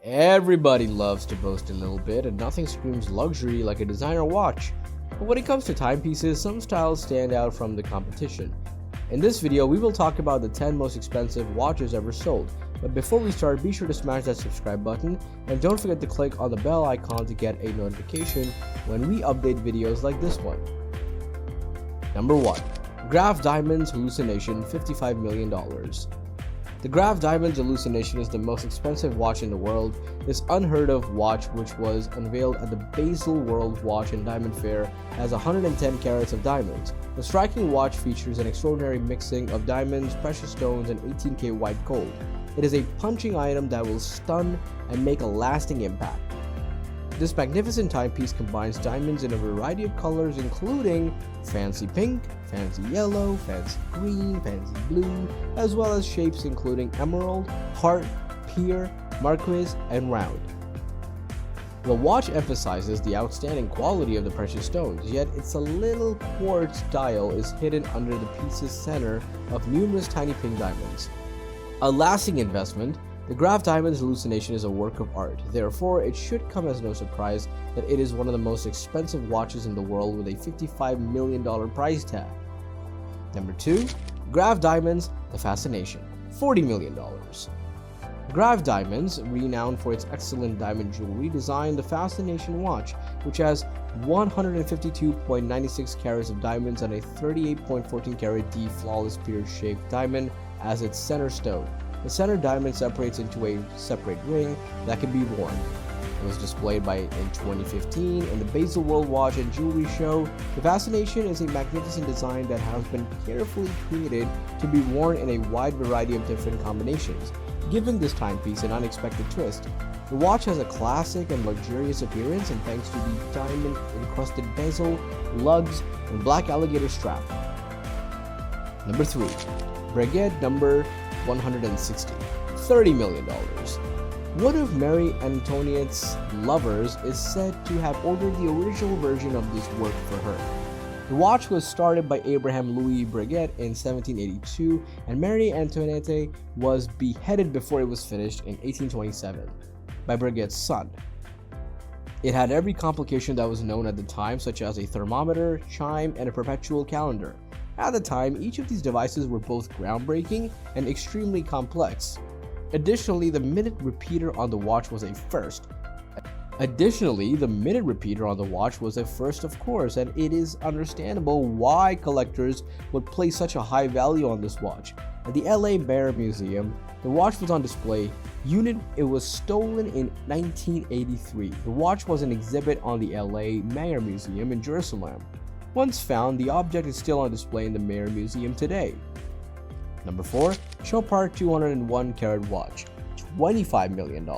Everybody loves to boast a little bit, and nothing screams luxury like a designer watch. But when it comes to timepieces, some styles stand out from the competition. In this video, we will talk about the 10 most expensive watches ever sold. But before we start, be sure to smash that subscribe button and don't forget to click on the bell icon to get a notification when we update videos like this one. Number 1. Graf Diamonds Hallucination $55 million. The Graf Diamonds Hallucination is the most expensive watch in the world. This unheard of watch, which was unveiled at the Basel World Watch and Diamond Fair, has 110 carats of diamonds. The striking watch features an extraordinary mixing of diamonds, precious stones, and 18K white gold. It is a punching item that will stun and make a lasting impact. This magnificent timepiece combines diamonds in a variety of colors, including fancy pink, fancy yellow, fancy green, fancy blue, as well as shapes including emerald, heart, pear, marquise, and round. The watch emphasizes the outstanding quality of the precious stones, yet its little quartz dial is hidden under the piece's center of numerous tiny pink diamonds. A lasting investment, the Graf Diamonds Hallucination is a work of art. Therefore, it should come as no surprise that it is one of the most expensive watches in the world with a $55 million price tag. Number 2. Graf Diamonds The Fascination $40 million. Graf Diamonds, renowned for its excellent diamond jewelry, designed the Fascination watch, which has 152.96 carats of diamonds and a 38.14 carat D flawless pear-shaped diamond as its center stone. The center diamond separates into a separate ring that can be worn. It was displayed in 2015 in the Basel World Watch and Jewelry Show. The Fascination is a magnificent design that has been carefully created to be worn in a wide variety of different combinations, giving this timepiece an unexpected twist. The watch has a classic and luxurious appearance, and thanks to the diamond-encrusted bezel, lugs, and black alligator strap. Number 3. Breguet number 160 $30 million. One of Marie Antoinette's lovers is said to have ordered the original version of this work for her. The watch was started by Abraham Louis Breguet in 1782, and Marie Antoinette was beheaded before it was finished in 1827 by Breguet's son. It had every complication that was known at the time, such as a thermometer, chime, and a perpetual calendar. At the time, each of these devices were both groundbreaking and extremely complex. Additionally, the minute repeater on the watch was a first. Of course, and it is understandable why collectors would place such a high value on this watch. At the LA Bear Museum, the watch was on display. It was stolen in 1983. The watch was an exhibit on the LA Mayer Museum in Jerusalem. Once found, the object is still on display in the Mayer Museum today. Number 4. Chopard 201 carat watch $25 million.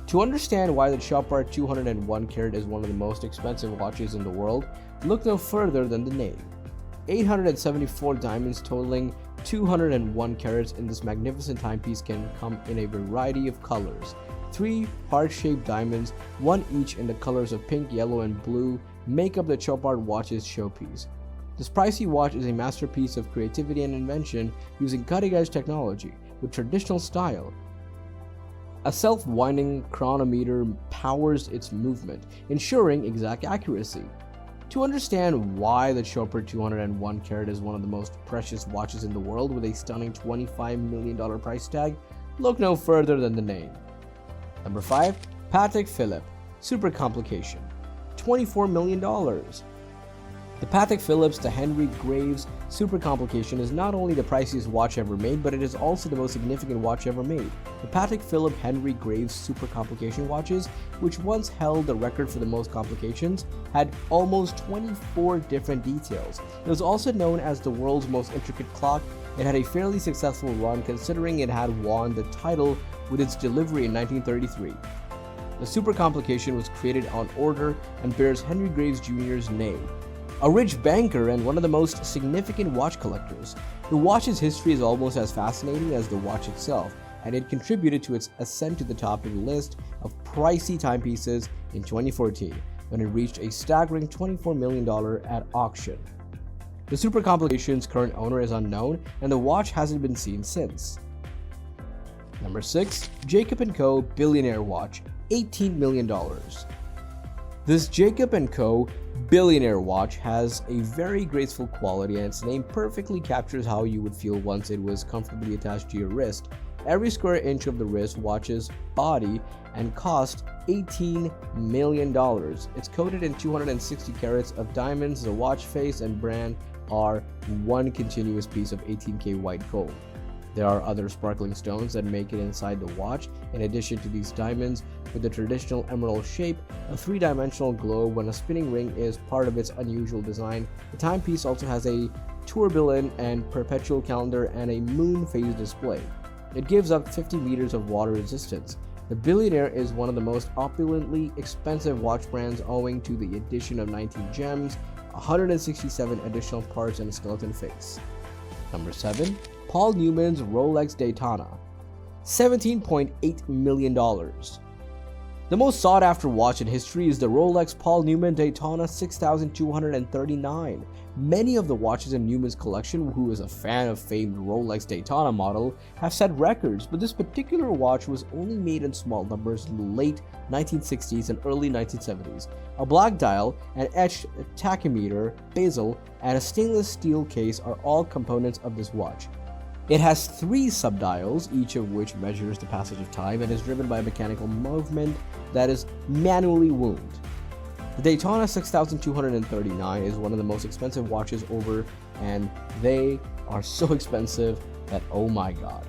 To understand why the Chopard 201 carat is one of the most expensive watches in the world, look no further than the name. 874 diamonds totaling 201 carats in this magnificent timepiece can come in a variety of colors. 3 heart-shaped diamonds, one each in the colors of pink, yellow, and blue, make up the Chopard watch's showpiece. This pricey watch is a masterpiece of creativity and invention using cutting-edge technology with traditional style. A self-winding chronometer powers its movement, ensuring exact accuracy. To understand why the Chopard 201 carat is one of the most precious watches in the world with a stunning $25 million price tag, look no further than the name. Number 5. Patek Philippe Super Complication $24 million. The Patek Philippe's The Henry Graves Super Complication is not only the priciest watch ever made, but it is also the most significant watch ever made. The Patek Philippe Henry Graves Super Complication watches, which once held the record for the most complications, had almost 24 different details. It was also known as the world's most intricate clock. It had a fairly successful run considering it had won the title with its delivery in 1933. The Super Complication was created on order and bears Henry Graves Jr.'s name, a rich banker and one of the most significant watch collectors. The watch's history is almost as fascinating as the watch itself, and it contributed to its ascent to the top of the list of pricey timepieces in 2014, when it reached a staggering $24 million at auction. The Super Complication's current owner is unknown, and the watch hasn't been seen since. Number 6. Jacob & Co. Billionaire Watch, $18 million. This Jacob & Co. Billionaire Watch has a very graceful quality, and its name perfectly captures how you would feel once it was comfortably attached to your wrist. Every square inch of the wrist watch's body and cost $18 million. It's coated in 260 carats of diamonds. The watch face and brand are one continuous piece of 18K white gold. There are other sparkling stones that make it inside the watch. In addition to these diamonds, with the traditional emerald shape, a three-dimensional globe when a spinning ring is part of its unusual design. The timepiece also has a tourbillon and perpetual calendar and a moon phase display. It gives up 50 meters of water resistance. The Billionaire is one of the most opulently expensive watch brands owing to the addition of 19 gems, 167 additional parts, and a skeleton face. Number 7. Paul Newman's Rolex Daytona, $17.8 million. The most sought-after watch in history is the Rolex Paul Newman Daytona 6239. Many of the watches in Newman's collection, who is a fan of famed Rolex Daytona model, have set records, but this particular watch was only made in small numbers in the late 1960s and early 1970s. A black dial, an etched tachymeter, bezel, and a stainless steel case are all components of this watch. It has 3 subdials, each of which measures the passage of time and is driven by a mechanical movement that is manually wound. The Daytona 6239 is one of the most expensive watches over, and they are so expensive that oh my god.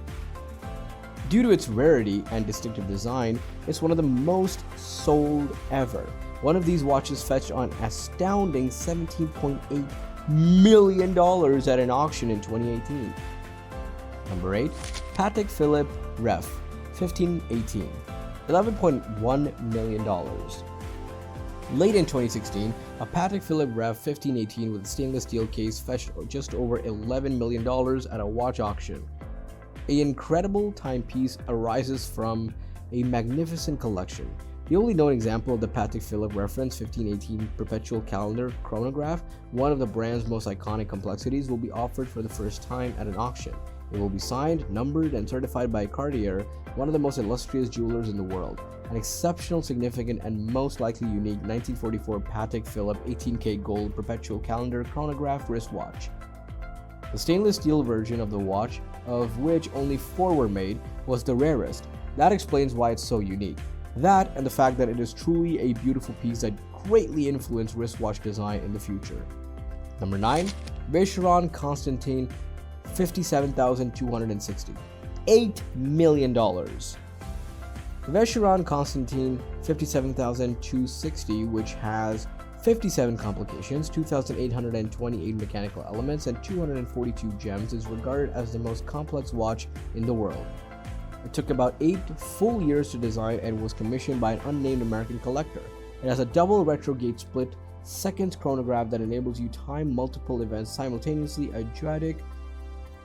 Due to its rarity and distinctive design, it's one of the most sold ever. One of these watches fetched an astounding $17.8 million at an auction in 2018. Number 8. Patek Philippe Ref 1518, $11.1 million. Late in 2016, a Patek Philippe Ref 1518 with a stainless steel case fetched just over $11 million at a watch auction. An incredible timepiece arises from a magnificent collection. The only known example of the Patek Philippe Reference 1518 Perpetual Calendar chronograph, one of the brand's most iconic complexities, will be offered for the first time at an auction. It will be signed, numbered, and certified by Cartier, one of the most illustrious jewelers in the world. An exceptional, significant, and most likely unique 1944 Patek Philippe 18K gold perpetual calendar chronograph wristwatch. The stainless steel version of the watch, of which only 4 were made, was the rarest. That explains why it's so unique. That and the fact that it is truly a beautiful piece that greatly influenced wristwatch design in the future. Number 9. Vacheron Constantin 57,260, $8 million. The Vacheron Constantin 57,260, which has 57 complications, 2,828 mechanical elements, and 242 gems, is regarded as the most complex watch in the world. It took about 8 full years to design and was commissioned by an unnamed American collector. It has a double retrograde split seconds chronograph that enables you to time multiple events simultaneously.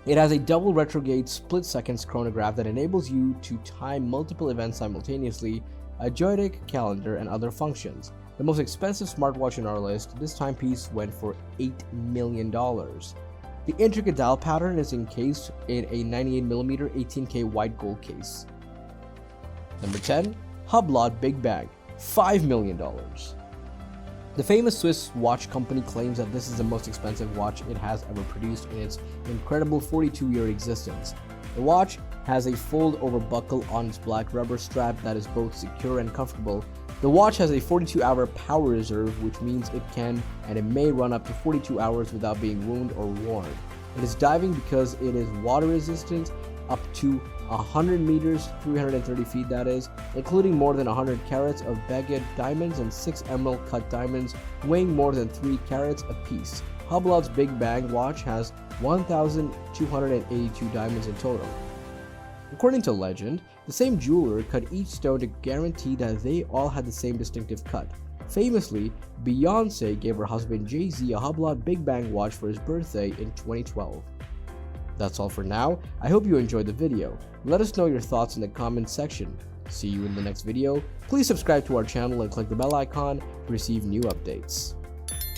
It has a double retrograde split seconds chronograph that enables you to time multiple events simultaneously, a joystick calendar, and other functions. The most expensive smartwatch in our list, this timepiece went for $8 million. The intricate dial pattern is encased in a 98mm 18K white gold case. Number 10. Hublot Big Bang, $5 million. The famous Swiss watch company claims that this is the most expensive watch it has ever produced in its incredible 42-year existence. The watch has a fold-over buckle on its black rubber strap that is both secure and comfortable. The watch has a 42-hour power reserve, which means it can and it may run up to 42 hours without being ruined or worn. It is diving because it is water resistant up to 100 meters, 330 feet that is, including more than 100 carats of baguette diamonds and 6 emerald cut diamonds weighing more than 3 carats apiece. Hublot's Big Bang watch has 1,282 diamonds in total. According to legend, the same jeweler cut each stone to guarantee that they all had the same distinctive cut. Famously, Beyoncé gave her husband Jay-Z a Hublot Big Bang watch for his birthday in 2012. That's all for now. I hope you enjoyed the video. Let us know your thoughts in the comments section. See you in the next video. Please subscribe to our channel and click the bell icon to receive new updates.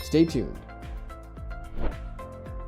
Stay tuned.